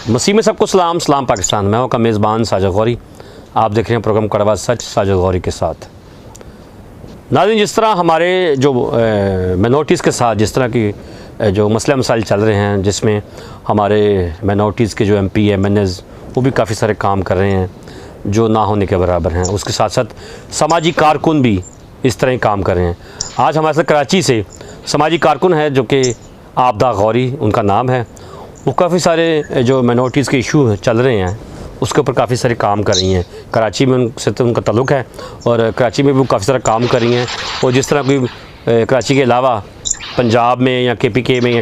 मसीह में सबको सलाम। सलाम पाकिस्तान। मैं हूं का मेज़बान साजिद गौरी। आप देख रहे हैं प्रोग्राम कड़वा सच साजिद गौरी के साथ। नाज़रीन, जिस तरह हमारे जो माइनॉरिटीज़ के साथ जिस तरह की जो मसले मसाइल चल रहे हैं, जिसमें हमारे माइनॉरिटीज़ के जो MP MNAs वो भी काफ़ी सारे काम कर रहे हैं जो ना होने के बराबर हैं। उसके साथ साथ समाजी कारकुन भी इस तरह ही काम कर रहे हैं। आज हमारे साथ कराची से समाजी कारकुन है जो कि आबदा गौरी उनका नाम है। वो काफ़ी सारे जो माइनॉरिटीज़ के इशू चल रहे हैं उसके ऊपर काफ़ी सारे काम कर रही हैं। कराची में उनसे तो उनका ताल्लुक़ है और कराची में भी वो काफ़ी सारा काम कर रही हैं। और जिस तरह कोई कराची के अलावा पंजाब में या KPK में या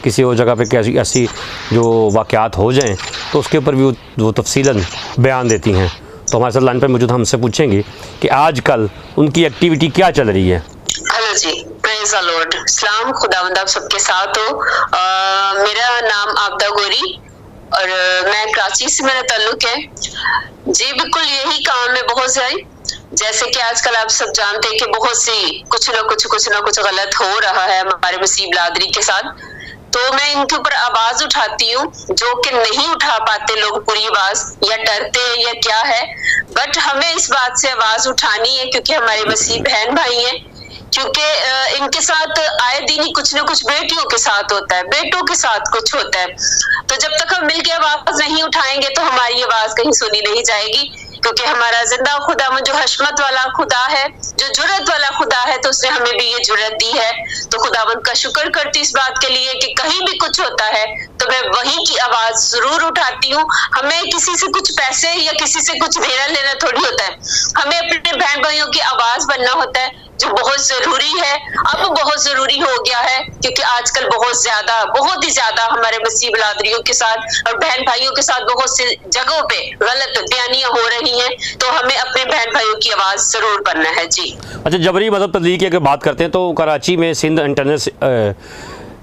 किसी और जगह पे ऐसी जो वाक़यात हो जाएं तो उसके ऊपर भी वो तफसीलन बयान देती हैं। तो हमारे साथ लाइन पर मौजूद, हमसे पूछेंगे कि आजकल उनकी एक्टिविटी क्या चल रही है। Hello ji, praise the lord. सलाम, खुदावंद आप सबके साथ हो। मेरा नाम आबदा गौरी और मैं कराची से मेरा ताल्लुक है जी। बिल्कुल यही काम है बहुत सारी, जैसे कि आजकल आप सब जानते हैं कि बहुत सी कुछ ना कुछ गलत हो रहा है हमारे मसीह बिरादरी के साथ। तो मैं इनके ऊपर आवाज उठाती हूँ, जो कि नहीं उठा पाते लोग पूरी आवाज, या डरते हैं या क्या है। बट हमें इस बात से आवाज उठानी है क्योंकि हमारे मसीह बहन भाई हैं। क्योंकि इनके साथ आए दिन ही कुछ ना कुछ बेटियों के साथ होता है, बेटों के साथ कुछ होता है। तो जब तक हम मिलकर आवाज नहीं उठाएंगे तो हमारी आवाज कहीं सुनी नहीं जाएगी। क्योंकि हमारा जिंदा खुदा जो हशमत वाला खुदा है, जो जुर्रत वाला खुदा है, तो उसने हमें भी ये जुर्रत दी है। तो खुदावंद का शुक्र करती इस बात के लिए कि कहीं भी कुछ होता है तो मैं वहीं की आवाज जरूर उठाती हूँ। हमें किसी से कुछ पैसे या किसी से कुछ देना लेना थोड़ी होता है, हमें अपने बहन भाइयों की आवाज बनना होता है, जो बहुत जरूरी है। अब बहुत जरूरी हो गया है क्योंकि आजकल बहुत ही ज्यादा हमारे मसीह बिरादरियों के साथ और बहन भाइयों के साथ बहुत सी जगहों पे गलत बयानियां हो रही हैं। तो हमें अपने बहन भाइयों की आवाज जरूर बनना है जी। अच्छा, जबरी मजहब तब्लीग की अगर बात करते हैं तो कराची में सिंध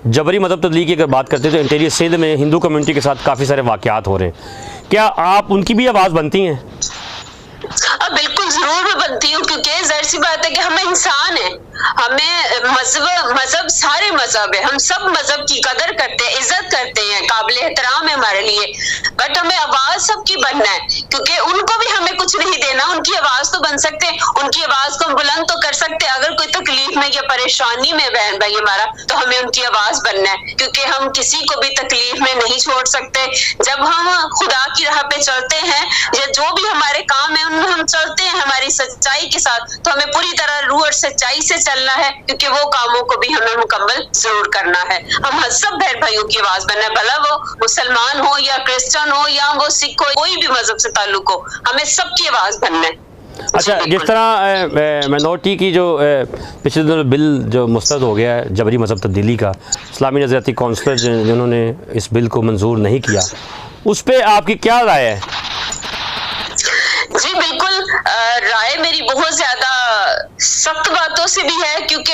जबरी मजहब तब्लीग की अगर बात करते हैं तो इंटीरियर सिंध में हिंदू कम्युनिटी के साथ काफ़ी सारे वाक़यात हो रहे हैं। क्या आप उनकी भी आवाज़ बनती हैं? बिल्कुल जरूर मैं बनती हूँ, क्योंकि जाहिर सी बात है कि हम इंसान हैं। हमें मजहब सारे मजहब है, हम सब मजहब की कदर करते हैं, इज्जत करते हैं, काबिल एहतराम है हमारे लिए। बट हमें आवाज सबकी बनना है क्योंकि उनको भी हमें कुछ नहीं देना। उनकी आवाज तो बन सकते हैं, उनकी आवाज को हम बुलंद तो कर सकते हैं। अगर कोई तकलीफ में या परेशानी में बहन भाई हमारा, तो हमें उनकी आवाज बनना है क्योंकि हम किसी को भी तकलीफ में नहीं छोड़ सकते। जब हम खुदा की राह पे चलते हैं या जो भी हमारे काम है उनमें हम चलते हैं हमारी सच्चाई के साथ, तो हमें पूरी तरह रूह और सच्चाई से चलना है क्योंकि वो कामों को भी हमें मुकम्मल जरूर करना है। हम सब बहन भाइयों की आवाज बनना है, भला वो मुसलमान हो या क्रिश्चियन हो या वो सिख हो, कोई भी मजहब से ताल्लुक हो, हमें सबकी आवाज बनना है। अच्छा, जिस तरह माइनॉरिटी की जो पिछले दिनों बिल जो मुस्तरद हो गया है जबरी मजहब तब्दीली का, इस्लामी नज़रियाती कौंसलर जिन्होंने इस बिल को मंजूर नहीं किया, उस पर आपकी क्या राय है? जी बिल्कुल, राय मेरी बहुत ज्यादा सख्त बातों से भी है क्योंकि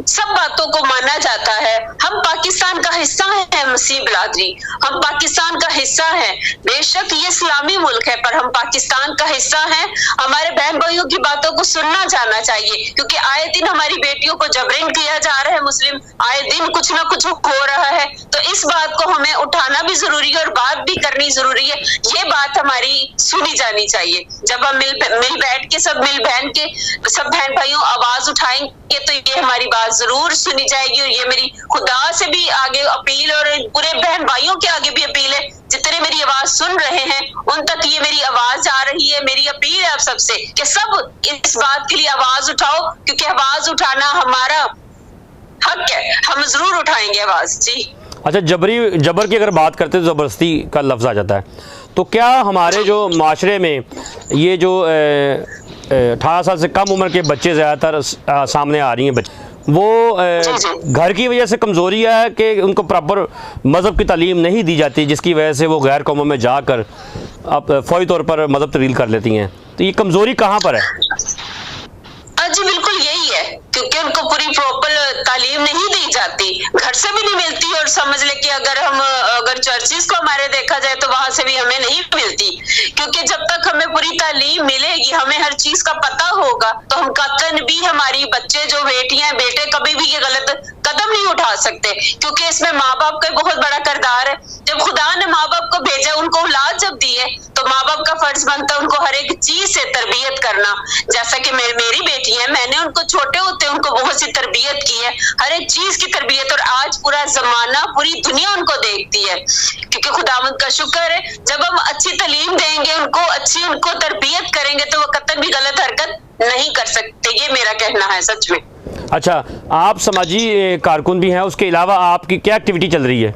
सब बातों को माना जाता है। हम पाकिस्तान का हिस्सा है, मसीह बिरादरी हम पाकिस्तान का हिस्सा है। बेशक ये इस्लामी मुल्क है पर हम पाकिस्तान का हिस्सा है। हमारे बहन भाइयों की बातों को सुनना जाना चाहिए क्योंकि आए दिन हमारी बेटियों को जबरन किया जा रहा है। मुस्लिम आए दिन कुछ ना कुछ हो रहा है, तो इस बात को हमें उठाना भी जरूरी है और बात भी करनी जरूरी है। ये बात हमारी सुनी जानी चाहिए। जब हम मिल बैठ के सब बहन भाइयों आवाज उठाएंगे तो ये हमारी बात जरूर सुनी जाएगी। और ये मेरी खुदा से भी आगे अपील और पूरे बहन भाइयों के आगे भी अपील है, जितने मेरी आवाज सुन रहे हैं उन तक ये मेरी आवाज आ रही है। मेरी अपील है आप सबसे कि सब इस बात के लिए आवाज उठाओ क्योंकि आवाज उठाना हमारा हक है, हम जरूर उठाएंगे आवाज जी। अच्छा, जबर की अगर बात करते हैं तो ज़बरदस्ती का लफ्ज़ आ जाता है, तो क्या हमारे जो माशरे में ये जो 18 साल से कम उम्र के बच्चे ज़्यादातर सामने आ रही हैं, वो घर की वजह से कमज़ोरी है कि उनको प्रॉपर मज़हब की तालीम नहीं दी जाती, जिसकी वजह से वो गैर कौमों में जाकर अब फौरी तौर पर मज़हब तब्दील कर लेती हैं। तो ये कमज़ोरी कहाँ पर है? जी बिल्कुल यही है क्योंकि उनको पूरी प्रॉपर तालीम नहीं दी जाती, घर से भी नहीं मिलती। और समझ ले कि अगर चर्चिस को हमारे देखा जाए तो वहां से भी हमें नहीं मिलती क्योंकि जब तक हमें पूरी तालीम मिलेगी, हमें हर चीज का पता होगा, तो हम कतन भी हमारी बच्चे जो बेटियां बेटे कभी भी ये गलत कदम नहीं उठा सकते, क्योंकि इसमें माँ बाप का बहुत बड़ा किरदार है। जब खुदा ने माँ बाप को भेजा, उनको औलाद जब दी है, तो माँ बाप का फर्ज बनता है उनको हर एक चीज से तरबियत करना। जैसा कि मेरी बेटी है, मैंने उनको छोटे होते उनको बहुत सी तरबियत की है, हर एक चीज की तरबियत, और आज पूरा जमाना, पूरी दुनिया उनको देखती है, क्योंकि खुदावंद का शुक्र है जब हम अच्छी तालीम देंगे उनको, अच्छी उनको तरबियत करेंगे, तो वो कतई भी गलत हरकत नहीं कर सकते। ये मेरा कहना है सच में। अच्छा, आप समाजी कारकुन भी हैं, उसके अलावा आपकी क्या एक्टिविटी चल रही है?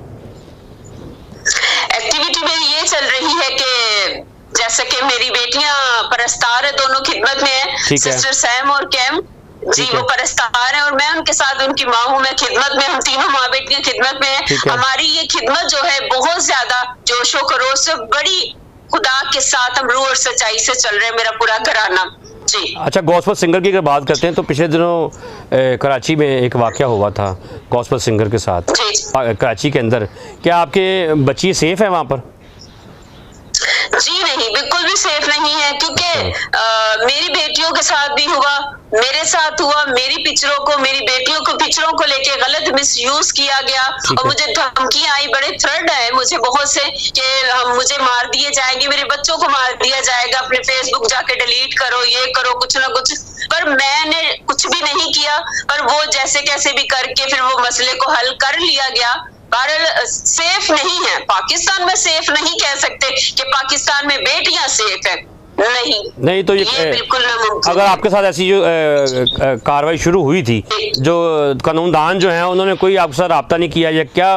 एक्टिविटी मेरी ये चल रही है कि जैसे कि मेरी बेटियां परस्तार है, दोनों खिदमत में है, सिस्टर सैम और कैम जी, वो परस्तार है और मैं उनके साथ उनकी माँ हूँ, मैं खिदमत में, हम तीनों माँ बेटियां खिदमत में है। हमारी ये खिदमत जो है बहुत ज्यादा जोशो खरोश से, बड़ी खुदा के साथ हम रूह और सच्चाई से चल रहे हैं, मेरा पूरा घराना जी। अच्छा, गॉस्पेल सिंगर की अगर बात करते हैं तो पिछले दिनों कराची में एक वाकया हुआ था गॉस्पेल सिंगर के साथ कराची के अंदर, क्या आपके बच्ची सेफ है वहाँ पर? जी नहीं, बिल्कुल भी सेफ नहीं है, क्योंकि मेरी बेटियों के साथ भी हुआ, मेरे साथ हुआ, मेरी पिक्चरों को, मेरी बेटियों को पिक्चरों को लेके गलत मिसयूज किया गया और मुझे धमकियां आई, बड़े थ्रेट आए मुझे बहुत से कि हम मुझे मार दिए जाएंगे, मेरे बच्चों को मार दिया जाएगा, अपने फेसबुक जाके डिलीट करो, ये करो, कुछ ना कुछ। पर मैंने कुछ भी नहीं किया, पर वो जैसे कैसे भी करके फिर वो मसले को हल कर लिया गया। बहरहाल सेफ नहीं है, पाकिस्तान में सेफ नहीं कह सकते कि पाकिस्तान में बेटियां सेफ है, नहीं तो ये बिल्कुल नामुमकिन। अगर आपके साथ ऐसी जो कार्रवाई शुरू हुई थी, जो कानूनदान जो हैं उन्होंने कोई आपके साथ राब्ता नहीं किया या क्या?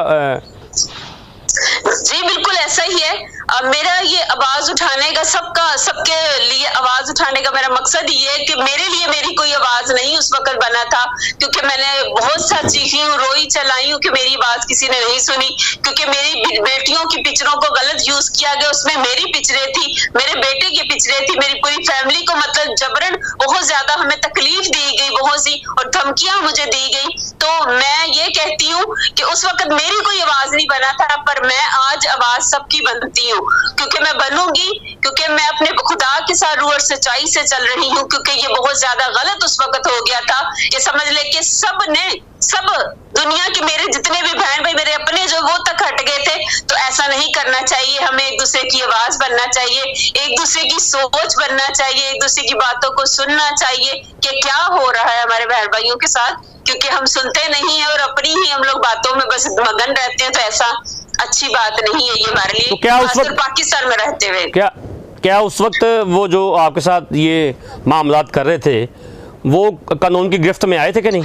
जी बिल्कुल ऐसा ही है। मेरा ये आवाज उठाने का, सबके लिए आवाज उठाने का मेरा मकसद ये है कि मेरे लिए मेरी कोई आवाज नहीं उस वक्त बना था, क्योंकि मैंने बहुत सा चीखी हूँ, रोई चलाई हूँ कि मेरी आवाज किसी ने नहीं सुनी, क्योंकि मेरी बेटियों की पिक्चरों को गलत यूज किया गया, उसमें मेरी पिक्चरें थी, मेरे बेटे की पिक्चरें थी, मेरी पूरी फैमिली को मतलब जबरन बहुत ज्यादा हमें तकलीफ दी गई, बहुत सी, और धमकियां मुझे दी गई। तो मैं ये कहती हूँ कि उस वक्त मेरी कोई आवाज नहीं बना था, पर मैं आज आवाज सबकी बनती हूँ, क्योंकि मैं बनूंगी, क्योंकि मैं अपने खुदा के साथ रूह और सच्चाई से चल रही हूँ, क्योंकि ये बहुत ज्यादा गलत उस वक्त हो गया था कि समझ ले कि सब दुनिया के मेरे जितने भी बहन भाई मेरे अपने जो वो तक हट गए थे। तो ऐसा नहीं करना चाहिए, हमें एक दूसरे की आवाज बनना चाहिए, एक दूसरे की सोच बनना चाहिए, एक दूसरे की बातों को सुनना चाहिए कि क्या हो रहा है हमारे बहन भाइयों के साथ, क्योंकि हम सुनते नहीं है और अपनी ही हम लोग बातों में बस मगन रहते हैं, तो ऐसा अच्छी बात नहीं है ये हमारे लिए। तो क्या उस वक्त पाकिस्तान में रहते हुए क्या उस वक्त वो जो आपके साथ ये मामलात कर रहे थे वो कानून की गिरफ्त में आए थे कि नहीं?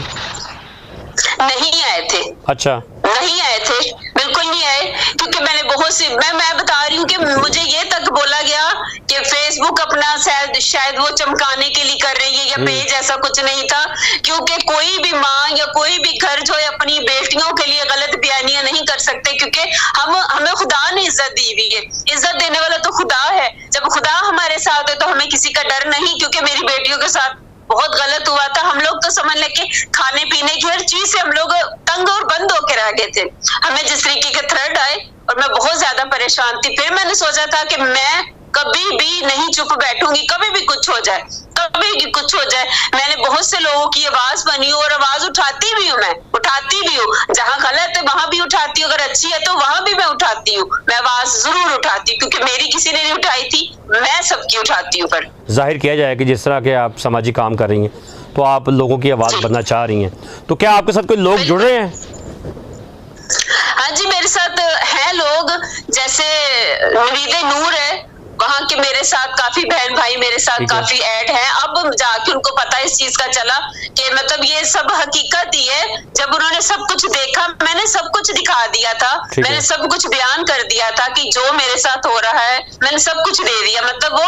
नहीं आए थे। अच्छा, नहीं आए थे, बिल्कुल नहीं आए, क्योंकि मैंने बहुत सी, मैं बता रही हूँ कि मुझे ये तक बोला गया कि फेसबुक अपना शायद वो चमकाने के लिए कर रही है, या पेज, ऐसा कुछ नहीं था, क्योंकि कोई भी माँ या कोई भी घर जो है अपनी बेटियों के लिए गलत बयानियां नहीं कर सकते, क्योंकि हमें खुदा ने इज्जत दी हुई है, इज्जत देने वाला तो खुदा है। जब खुदा हमारे साथ है तो हमें किसी का डर नहीं, क्योंकि मेरी बेटियों के साथ बहुत गलत हुआ था। हम लोग तो समझ ले कि खाने पीने की हर चीज से हम लोग तंग और बंद होकर रह गए थे, हमें जिस तरीके के थ्रेट आए और मैं बहुत ज्यादा परेशान थी। फिर मैंने सोचा था कि मैं कभी भी नहीं चुप बैठूंगी, कभी भी कुछ हो जाए, कभी भी कुछ हो जाए। मैंने बहुत से लोगों की आवाज बनी और आवाज उठाती भी हूँ, मैं उठाती भी हूँ, जहाँ गलत है वहां भी उठाती हूँ, अगर अच्छी है तो वहां भी मैं उठाती हूँ, मैं आवाज जरूर उठाती हूँ, क्योंकि मेरी किसी ने नहीं उठाई थी, मैं सबकी उठाती हूँ। पर जाहिर किया जाए कि जिस तरह के आप सामाजिक काम कर रही हैं तो आप लोगों की आवाज बनना चाह रही हैं, तो क्या आपके साथ कोई लोग जुड़ रहे हैं? हाँ जी, मेरे साथ हैं लोग, जैसे नवीदे नूर है, वहाँ के मेरे साथ काफी बहन भाई मेरे साथ काफी ऐड हैं। अब जाके उनको पता इस चीज का चला कि मतलब ये सब हकीकत ही है। जब उन्होंने सब कुछ देखा, मैंने सब कुछ दिखा दिया था, मैंने सब कुछ बयान कर दिया था कि जो मेरे साथ हो रहा है, मैंने सब कुछ दे दिया। मतलब वो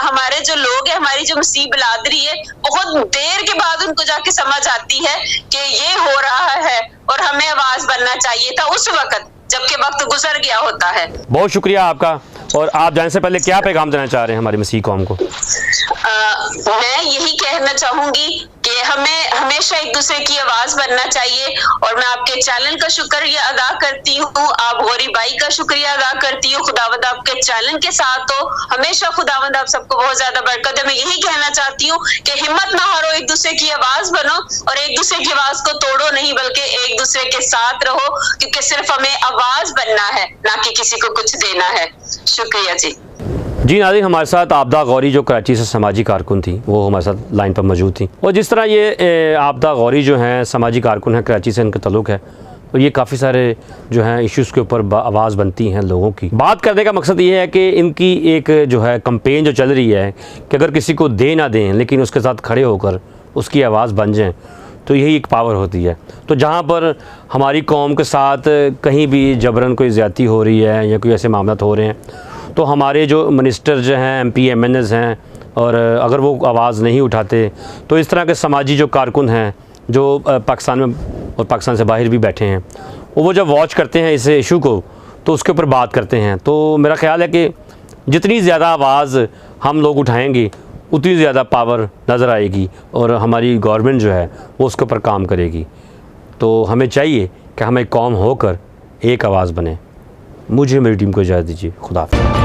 हमारे जो लोग हैं, हमारी जो मसीह बिलादरी है, बहुत देर के बाद उनको जाके समझ आती है कि ये हो रहा है और हमें आवाज बनना चाहिए था उस वक्त, जबकि वक्त गुजर गया होता है। बहुत शुक्रिया आपका। और आप जाने से पहले क्या पैगाम देना चाह रहे हैं हमारी मसीह कौम को? मैं यही कहना चाहूंगी कि हमें हमेशा एक दूसरे की आवाज बनना चाहिए। और मैं आपके चैनल का शुक्रिया अदा करती हूँ, आप गौरी भाई का शुक्रिया अदा करती हूँ। खुदावंद आपके चैनल के साथ हो, हमेशा खुदावंद आप सबको बहुत ज्यादा बरकत दे। मैं यही कहना चाहती हूँ कि हिम्मत ना हारो, एक दूसरे की आवाज बनो और एक दूसरे की आवाज को तोड़ो नहीं, बल्कि एक दूसरे के साथ रहो, क्योंकि सिर्फ हमें आवाज बनना है, ना कि किसी को कुछ देना है। शुक्रिया जी। जी नाज़रीन, हमारे साथ आबदा गौरी जो कराची से समाजी कारकुन थी, वो हमारे साथ लाइन पर मौजूद थी। और जिस तरह ये आबदा गौरी जो हैं समाजी कारकुन हैं, कराची से इनका ताल्लुक़ है, तो ये काफ़ी सारे जो हैं इश्यूज़ के ऊपर आवाज़ बनती हैं लोगों की। बात करने का मकसद ये है कि इनकी एक जो है कंपेन जो चल रही है कि अगर किसी को दे ना दें लेकिन उसके साथ खड़े होकर उसकी आवाज़ बन जाएँ, तो यही एक पावर होती है। तो जहाँ पर हमारी कौम के साथ कहीं भी जबरन कोई ज़्यादती हो रही है या कोई ऐसे मामलात हो रहे हैं, तो हमारे जो मिनिस्टर जो हैं, MP MNAs हैं, और अगर वो आवाज़ नहीं उठाते, तो इस तरह के समाजी जो कारकुन हैं जो पाकिस्तान में और पाकिस्तान से बाहर भी बैठे हैं, वो जब वॉच करते हैं इस इशू को, तो उसके ऊपर बात करते हैं। तो मेरा ख्याल है कि जितनी ज़्यादा आवाज़ हम लोग उठाएंगे उतनी ज़्यादा पावर नज़र आएगी और हमारी गवर्नमेंट जो है वो उसके ऊपर काम करेगी। तो हमें चाहिए कि हम एक कौम होकर एक आवाज़ बने। मुझे मेरी टीम को इजाज़त दीजिए। खुदा हाफ़िज़।